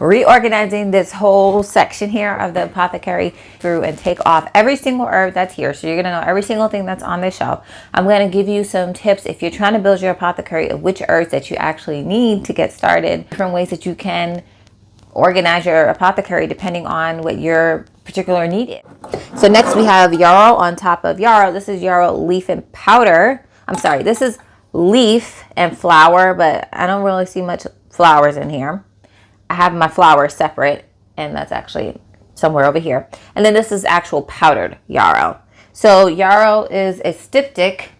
reorganizing this whole section here of the apothecary through and take off every single herb that's here. So you're going to know every single thing that's on this shelf. I'm going to give you some tips if you're trying to build your apothecary of which herbs that you actually need to get started, different ways that you can organize your apothecary depending on what your particular need is. So next we have yarrow on top of yarrow. This is yarrow leaf and powder. I'm sorry, this is leaf and flower, but I don't really see much flowers in here. I have my flowers separate, and that's actually somewhere over here. And then this is actual powdered yarrow. So yarrow is a styptic,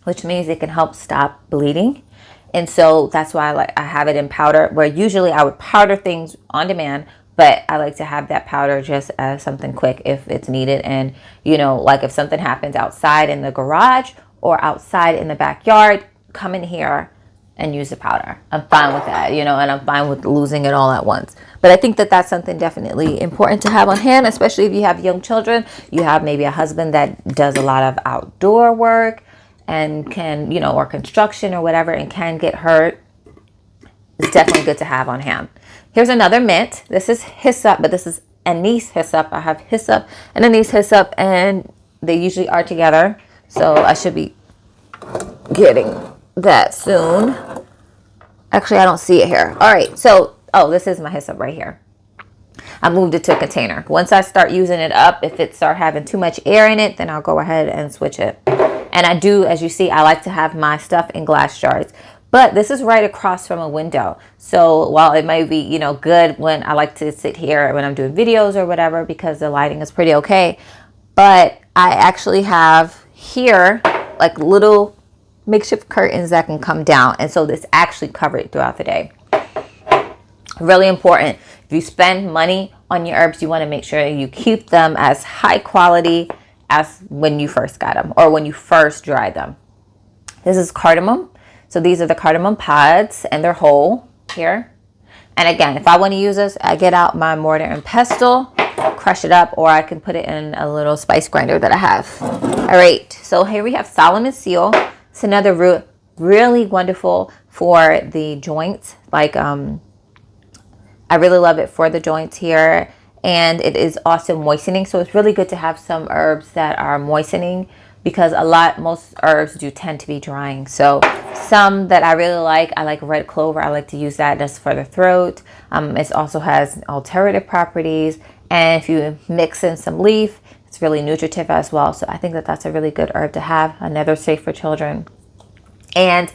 which means it can help stop bleeding. And so that's why I have it in powder, where usually I would powder things on demand, but I like to have that powder just as something quick if it's needed. And, you know, like if something happens outside in the garage or outside in the backyard, come in here and use the powder. I'm fine with that, you know, and I'm fine with losing it all at once. But I think that that's something definitely important to have on hand, especially if you have young children. You have maybe a husband that does a lot of outdoor work and can, you know, or construction or whatever, and can get hurt. It's definitely good to have on hand. Here's another mint. This is hyssop, but this is anise hyssop. I have hyssop and anise hyssop, and they usually are together. So I should be getting that soon. Actually, I don't see it here. All right, so this is my hyssop right here. I moved it to a container. Once I start using it up, if it start having too much air in it, then I'll go ahead and switch it. And I do, as you see, I like to have my stuff in glass jars. But this is right across from a window. So while it might be, you know, good when I like to sit here when I'm doing videos or whatever, because the lighting is pretty okay, but I actually have here like little makeshift curtains that can come down, and so this actually covered throughout the day. Really important. If you spend money on your herbs, you want to make sure you keep them as high quality as when you first got them or when you first dried them. This is cardamom. So these are the cardamom pods, and they're whole here. And again, if I want to use this, I get out my mortar and pestle, crush it up, or I can put it in a little spice grinder that I have. All right, so here we have Solomon's seal. It's another root, really wonderful for the joints. Like, I really love it for the joints here. And it is also moistening. So it's really good to have some herbs that are moistening, because most herbs do tend to be drying. So some that I really like, I like red clover. I like to use that just for the throat. It also has alternative properties. And if you mix in some leaf, it's really nutritive as well. So I think that that's a really good herb to have. Another safe for children. And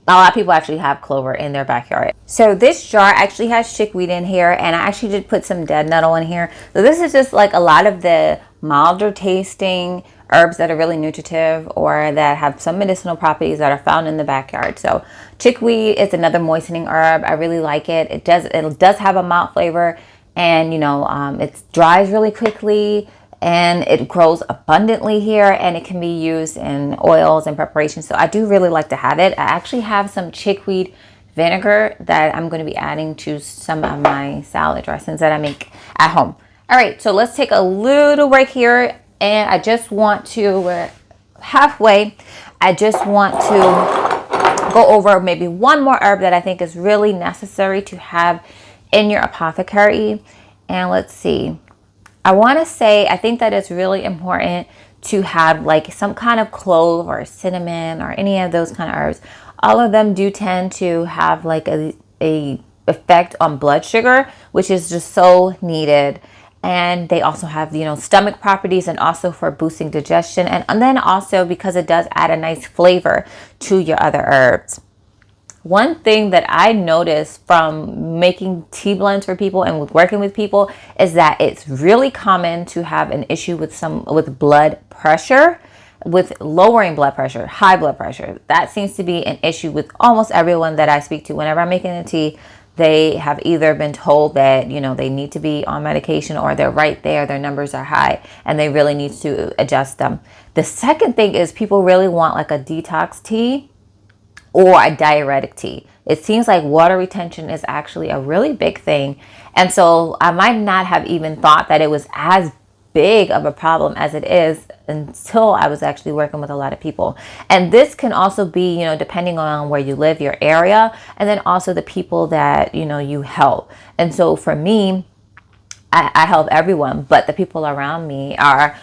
a lot of people actually have clover in their backyard. So this jar actually has chickweed in here, and I actually did put some dead nettle in here. So this is just like a lot of the milder tasting herbs that are really nutritive or that have some medicinal properties that are found in the backyard. So chickweed is another moistening herb. I really like it. It does have a mild flavor, and you know, it dries really quickly, and it grows abundantly here, and it can be used in oils and preparations. So I do really like to have it. I actually have some chickweed vinegar that I'm going to be adding to some of my salad dressings that I make at home. All right, so let's take a little break here, and I just want to, we're halfway, I just want to go over maybe one more herb that I think is really necessary to have in your apothecary. And let's see. I want to say, I think that it's really important to have like some kind of clove or cinnamon or any of those kind of herbs. All of them do tend to have like a effect on blood sugar, which is just so needed. And they also have, you know, stomach properties, and also for boosting digestion. And then also because it does add a nice flavor to your other herbs. One thing that I noticed from making tea blends for people and with working with people is that it's really common to have an issue with blood pressure, with lowering blood pressure, high blood pressure. That seems to be an issue with almost everyone that I speak to. Whenever I'm making a tea, they have either been told that, you know, they need to be on medication, or they're right there, their numbers are high, and they really need to adjust them. The second thing is people really want like a detox tea or a diuretic tea. It seems like water retention is actually a really big thing. And so I might not have even thought that it was as big of a problem as it is until I was actually working with a lot of people. And this can also be, you know, depending on where you live, your area, and then also the people that, you know, you help. And so for me, I help everyone, but the people around me are,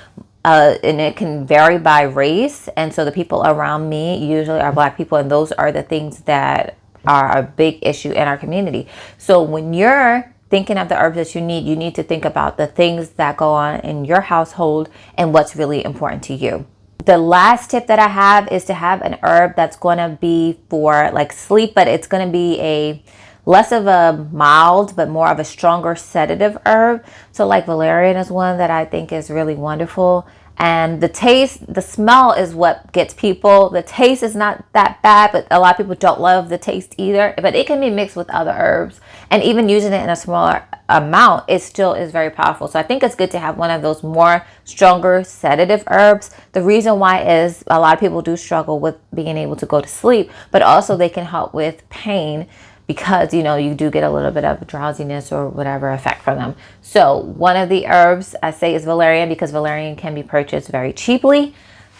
and it can vary by race. And so the people around me usually are Black people, and those are the things that are a big issue in our community. So when you're thinking of the herbs that you need to think about the things that go on in your household and what's really important to you. The last tip that I have is to have an herb that's going to be for like sleep, but it's going to be a less of a mild, but more of a stronger sedative herb. So like valerian is one that I think is really wonderful. And the taste, the smell is what gets people. The taste is not that bad, but a lot of people don't love the taste either. But it can be mixed with other herbs. And even using it in a smaller amount, it still is very powerful. So I think it's good to have one of those more stronger sedative herbs. The reason why is a lot of people do struggle with being able to go to sleep, but also they can help with pain, because, you know, you do get a little bit of drowsiness or whatever effect from them. So one of the herbs I say is valerian, because valerian can be purchased very cheaply.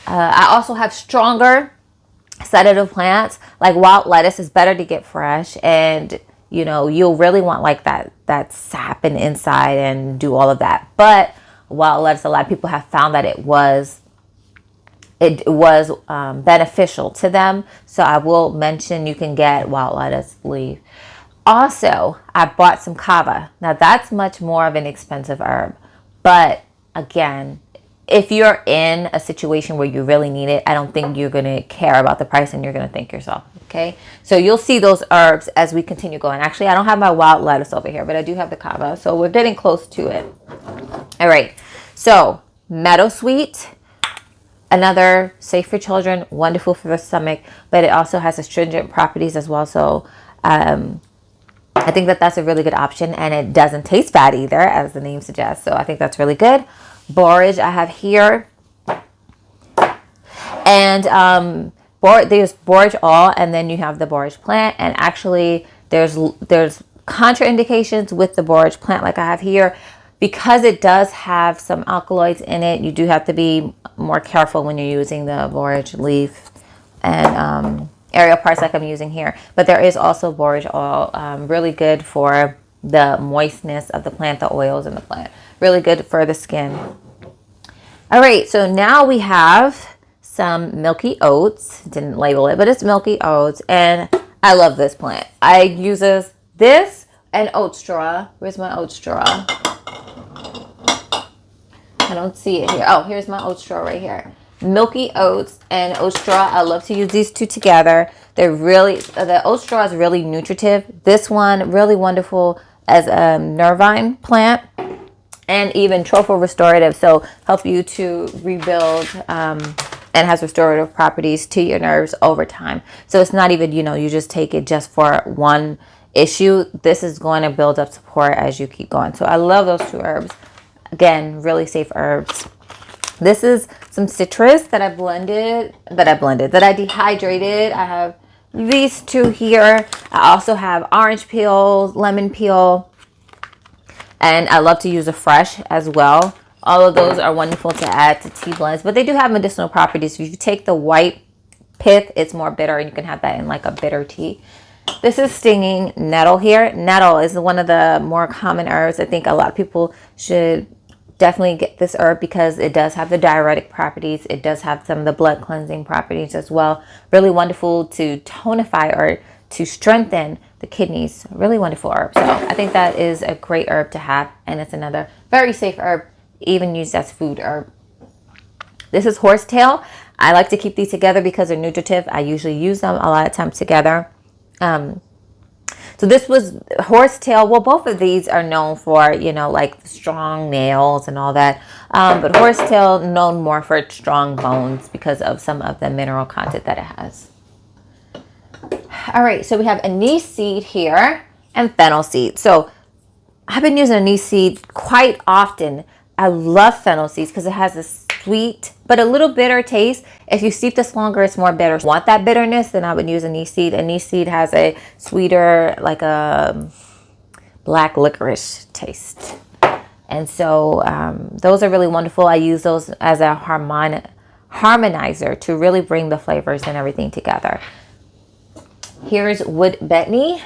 I also have stronger sedative plants, like wild lettuce is better to get fresh, and, you know, you'll really want like that sap and inside and do all of that. But wild lettuce, a lot of people have found that it was beneficial to them. So I will mention you can get wild lettuce leaf. Also, I bought some kava. Now that's much more of an expensive herb. But again, if you're in a situation where you really need it, I don't think you're going to care about the price, and you're going to thank yourself. Okay. So you'll see those herbs as we continue going. Actually, I don't have my wild lettuce over here, but I do have the kava. So we're getting close to it. All right. So meadowsweet, another safe for children, wonderful for the stomach, but it also has astringent properties as well. So I think that that's a really good option, and it doesn't taste bad either, as the name suggests. So I think that's really good. Borage I have here. And there's borage all, and then you have the borage plant. And actually there's contraindications with the borage plant like I have here. Because it does have some alkaloids in it, you do have to be more careful when you're using the borage leaf and aerial parts like I'm using here. But there is also borage oil, really good for the moistness of the plant, the oils in the plant. Really good for the skin. All right, so now we have some milky oats. Didn't label it, but it's milky oats. And I love this plant. I use this and oat straw. Where's my oat straw? I don't see it here. Oh, here's my oat straw right here. Milky oats and oat straw. I love to use these two together. They're really, the oat straw is really nutritive. This one, really wonderful as a Nervine plant, and even tropho restorative. So help you to rebuild and has restorative properties to your nerves over time. So it's not even, you know, you just take it just for one issue. This is going to build up support as you keep going. So I love those two herbs. Again, really safe herbs. This is some citrus that I dehydrated. I have these two here. I also have orange peel, lemon peel, and I love to use a fresh as well. All of those are wonderful to add to tea blends, but they do have medicinal properties. If you take the white pith, it's more bitter, and you can have that in like a bitter tea. This is stinging nettle here. Nettle is one of the more common herbs. I think a lot of people should definitely get this herb because it does have the diuretic properties. It does have some of the blood cleansing properties as well. Really wonderful to tonify or to strengthen the kidneys. Really wonderful herb. So I think that is a great herb to have, and it's another very safe herb, even used as food herb. This is horsetail. I like to keep these together because they're nutritive. I usually use them a lot of times together. So this was horsetail. Well, both of these are known for, you know, like strong nails and all that. But horsetail known more for its strong bones because of some of the mineral content that it has. All right, so we have anise seed here and fennel seed. So I've been using anise seed quite often. I love fennel seeds because it has a sweet but a little bitter taste. If you steep this longer, it's more bitter. If you want that bitterness, then I would use anise seed. Anise seed has a sweeter, like a black licorice taste. And so those are really wonderful. I use those as a harmonizer to really bring the flavors and everything together. Here's wood betony.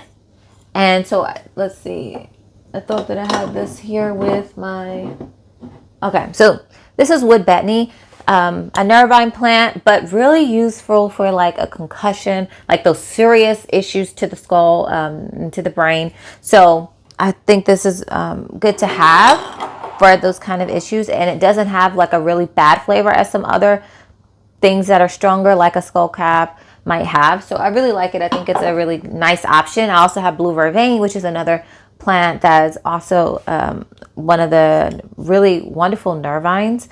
And so let's see. I thought that I had this here with my... Okay, so this is wood betony. A Nervine plant, but really useful for like a concussion, like those serious issues to the skull, to the brain. So I think this is good to have for those kind of issues. And it doesn't have like a really bad flavor as some other things that are stronger, like a skull cap might have. So I really like it. I think it's a really nice option. I also have blue vervain, which is another plant that is also one of the really wonderful nervines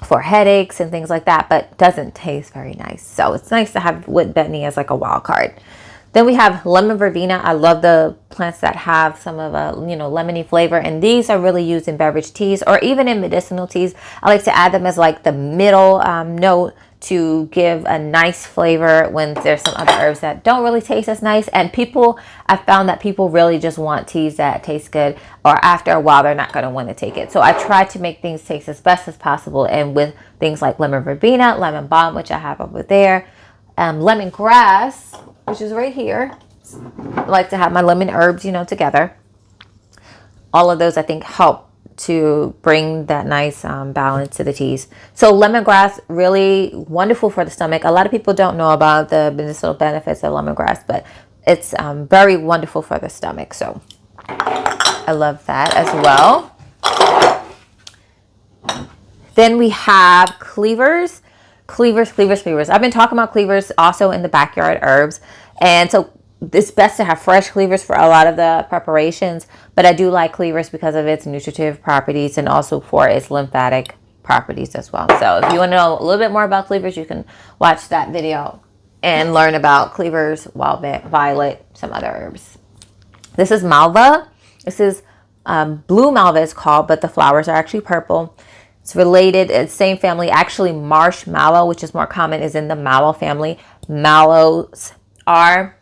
for headaches and things like that, but doesn't taste very nice. So it's nice to have wood betony as like a wild card. Then we have lemon verbena. I love the plants that have some of a, lemony flavor, and these are really used in beverage teas or even in medicinal teas. I like to add them as like the middle note to give a nice flavor when there's some other herbs that don't really taste as nice. And I found that people really just want teas that taste good, or after a while they're not going to want to take it. So I try to make things taste as best as possible, and with things like lemon verbena, lemon balm, which I have over there, lemongrass, which is right here. I like to have my lemon herbs, together. All of those I think help to bring that nice balance to the teas. So lemongrass, really wonderful for the stomach. A lot of people don't know about the medicinal benefits of lemongrass, but it's very wonderful for the stomach. So I love that as well. Then we have cleavers. Cleavers. I've been talking about cleavers also in the backyard herbs. And so it's best to have fresh cleavers for a lot of the preparations, but I do like cleavers because of its nutritive properties and also for its lymphatic properties as well. So if you want to know a little bit more about cleavers, you can watch that video and learn about cleavers, wild violet, some other herbs. This is malva. This is blue malva is called, but the flowers are actually purple. It's related, it's same family. Actually, marsh mallow, which is more common, is in the mallow family. Mallows are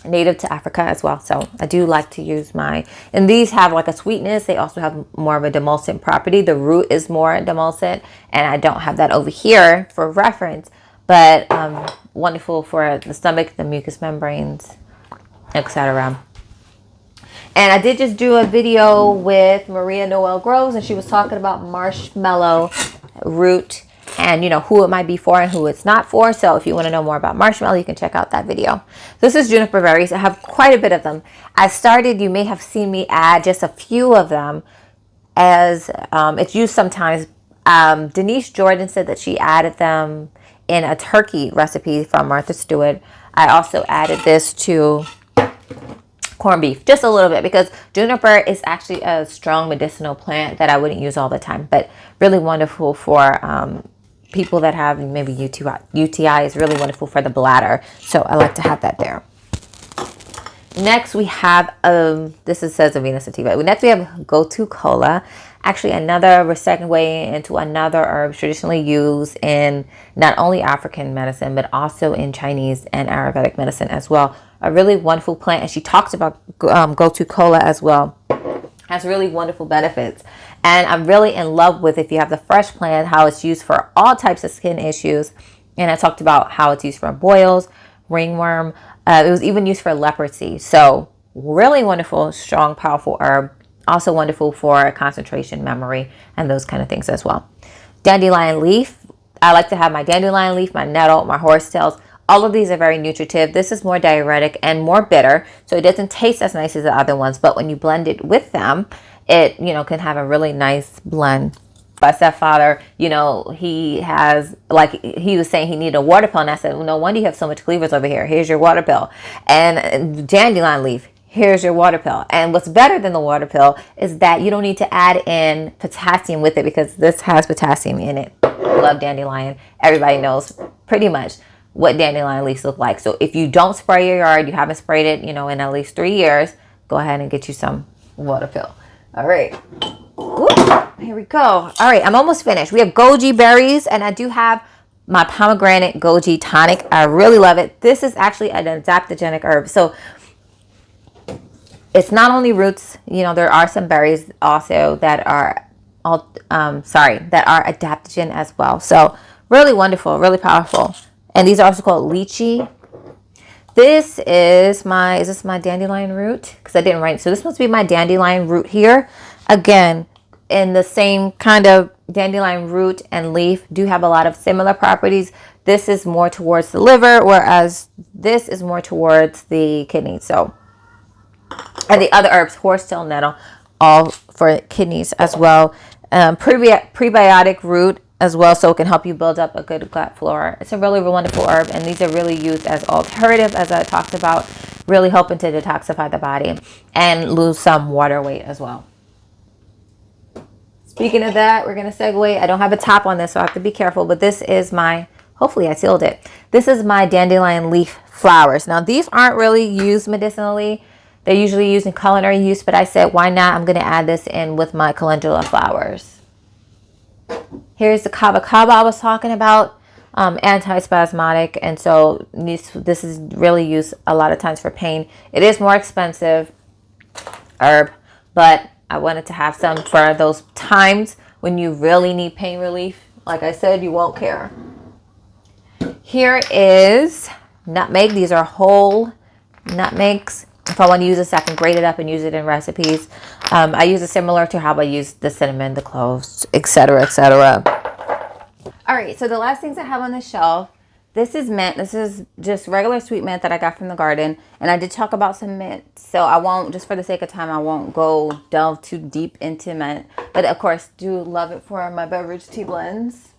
native to Africa as well. So I do like to use and these have like a sweetness. They also have more of a demulcent property. The root is more demulcent, and I don't have that over here for reference, but wonderful for the stomach, the mucous membranes, etc. And I did just do a video with Maria Noel Groves, and she was talking about marshmallow root and who it might be for and who it's not for. So if you want to know more about marshmallow, you can check out that video. This is juniper berries. I have quite a bit of them. You may have seen me add just a few of them as it's used sometimes. Denise Jordan said that she added them in a turkey recipe from Martha Stewart. I also added this to corned beef just a little bit because juniper is actually a strong medicinal plant that I wouldn't use all the time, but really wonderful for people that have maybe UTI is really wonderful for the bladder. So I like to have that there. Next we have says Avena sativa. Next we have Gotu kola. Actually another segue into another herb traditionally used in not only African medicine but also in Chinese and Ayurvedic medicine as well. A really wonderful plant, and she talks about Gotu kola as well. Has really wonderful benefits, and I'm really in love with, if you have the fresh plant, how it's used for all types of skin issues. And I talked about how it's used for boils, ringworm. It was even used for leprosy. So really wonderful, strong, powerful herb. Also wonderful for concentration, memory, and those kind of things as well. Dandelion leaf. I like to have my dandelion leaf, my nettle, my horsetails. All of these are very nutritive. This is more diuretic and more bitter, so it doesn't taste as nice as the other ones. But when you blend it with them, it can have a really nice blend. My stepfather, he was saying he needed a water pill, and I said, well, no wonder you have so much cleavers over here. Here's your water pill. And dandelion leaf, here's your water pill. And what's better than the water pill is that you don't need to add in potassium with it, because this has potassium in it. I love dandelion. Everybody knows pretty much what dandelion leaves look like. So if you don't spray your yard, you haven't sprayed it, in at least 3 years, go ahead and get you some water pill. All right. Ooh, here we go. All right, I'm almost finished. We have goji berries, and I do have my pomegranate goji tonic. I really love it. This is actually an adaptogenic herb. So it's not only roots, you know, there are some berries also that are, that are adaptogen as well. So really wonderful, really powerful. And these are also called lychee. This is this my dandelion root? Because I didn't write it. So this must be my dandelion root here. Again, in the same kind of dandelion root and leaf do have a lot of similar properties. This is more towards the liver, whereas this is more towards the kidneys. So, and the other herbs, horsetail nettle, all for kidneys as well. Prebiotic root as well, so it can help you build up a good gut flora. It's a really wonderful herb, and these are really used as alternative, as I talked about, really helping to detoxify the body and lose some water weight as well. Speaking of that, we're going to segue. I don't have a top on this, so I have to be careful, but this is my, hopefully I sealed it. This is my dandelion leaf flowers. Now, these aren't really used medicinally. They're usually used in culinary use, but I said, why not? I'm going to add this in with my calendula flowers. Here's the kava kava I was talking about, anti-spasmodic, and so this is really used a lot of times for pain. It is more expensive herb, but I wanted to have some for those times when you really need pain relief. Like I said, you won't care. Here is nutmeg. These are whole nutmegs. If I want to use this, I can grate it up and use it in recipes. I use it similar to how I use the cinnamon, the cloves, etc., etc. All right, so the last things I have on the shelf, this is mint. This is just regular sweet mint that I got from the garden. And I did talk about some mint, so I won't, just for the sake of time, I won't go delve too deep into mint. But of course, do love it for my beverage tea blends.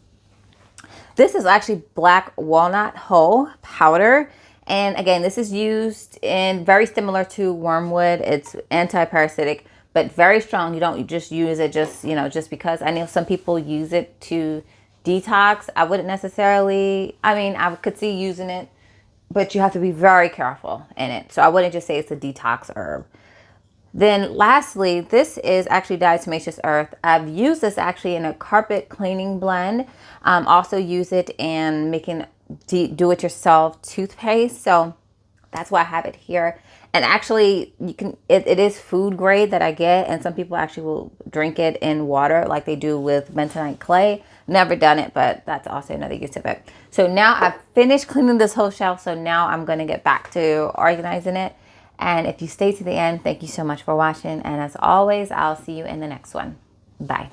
This is actually black walnut whole powder. And again, this is used in very similar to wormwood. It's anti-parasitic, but very strong. You don't just use it just, you know, just because. I know some people use it to detox. I wouldn't necessarily, I mean, I could see using it, but you have to be very careful in it. So I wouldn't just say it's a detox herb. Then lastly, this is actually diatomaceous earth. I've used this actually in a carpet cleaning blend. Also use it in making do-it-yourself toothpaste. So that's why I have it here. And actually, you can it is food grade that I get, and some people actually will drink it in water like they do with bentonite clay. Never done it, but that's also another use of it. So now I've finished cleaning this whole shelf, so now I'm going to get back to organizing it. And if you stay to the end, thank you so much for watching. And as always, I'll see you in the next one. Bye.